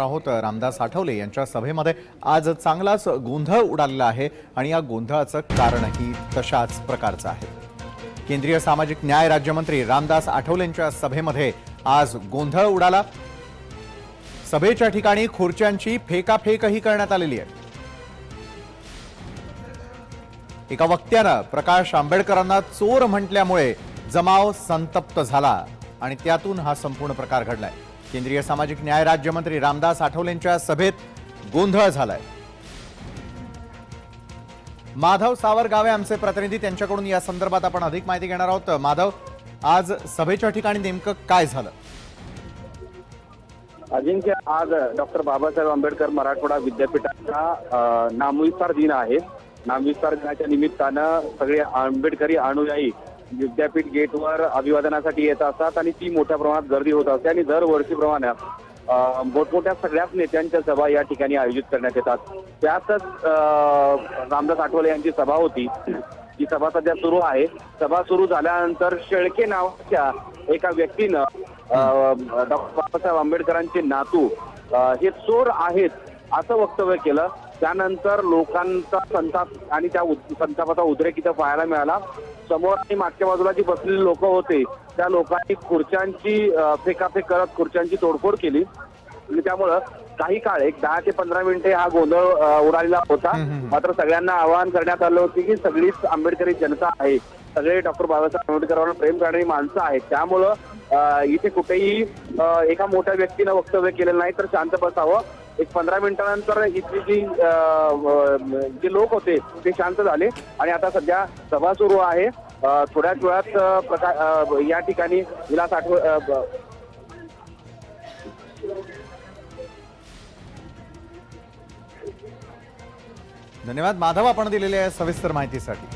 आहोत रामदास आठवले यांच्या सभेमध्ये आज चांगलाच गोंधळ उडालेला आहे आणि या गोंधळाचं कारणही तशाच प्रकारचं आहे। केंद्रीय सामाजिक न्याय राज्यमंत्री रामदास आठवले यांच्या सभेमध्ये आज गोंधळ उडाला। सभेच्या ठिकाणी खुर्च्यांची फेकाफेकही करण्यात आलेली आहे। एका वक्त्यानं प्रकाश आंबेडकरांना चोर म्हटल्यामुळे जमाव संतप्त झाला आणि त्यातून हा संपूर्ण प्रकार घडलाय। केंद्रीय सामाजिक न्याय राज्यमंत्री रामदास आठवलेंच्या सभेत गोंधळ झालाय। माधव सावरगावे आमचे प्रतिनिधी, त्यांच्याकडून या संदर्भात आपण अधिक माहिती घेणार आहोत। माधव, आज सभेच्या ठिकाणी नेमकं काय झालं? अजिंक्य, आज डॉक्टर बाबासाहेब आंबेडकर मराठवाडा विद्यापीठाचा नामविस्तार दिन आहे। नामविस्तार दिनाच्या निमित्तानं सगळे आंबेडकरी अनुयायी विद्यापीठ गेटवर अभिवादनासाठी येत असतात आणि ती मोठ्या प्रमाणात गर्दी होत असते आणि दरवर्षीप्रमाणे मोठमोठ्या सगळ्याच नेत्यांच्या सभा या ठिकाणी आयोजित करण्यात येतात। त्यातच रामदास आठवले यांची सभा होती। ही सभा सध्या सुरू आहे। सभा सुरू झाल्यानंतर शेळके नावाच्या एका व्यक्तीनं डॉक्टर बाबासाहेब आंबेडकरांचे नातू हे चोर आहेत असं वक्तव्य केलं। त्यानंतर लोकांचा संताप आणि त्या संतापाचा उद्रेक इथं पाहायला मिळाला। समोर आणि मागच्या बाजूला जी बसलेली लोक होते त्या लोकांनी खुर्च्यांची फेकाफेक करत खुर्च्यांची तोडफोड केली आणि त्यामुळं काही काळ 10 ते 15 मिनिटे हा गोंधळ उडालेला होता। मात्र सगळ्यांना आवाहन करण्यात आलं होतं की सगळीच आंबेडकरी जनता आहे, सगळे डॉक्टर बाबासाहेब आंबेडकरांवर प्रेम करणारी माणसं आहेत, त्यामुळं इथे कुठेही एका मोठ्या व्यक्तीनं वक्तव्य केलेलं नाही तर शांत बसावं। एक 15 मिनिटांनंतर इथली जे लोक होते ते शांत झाले आणि आता सध्या सभा सुरू आहे। थोड्याच वेळात या ठिकाणी विलास आठवले धन्यवाद माधव, आपण दिलेल्या सविस्तर माहितीसाठी।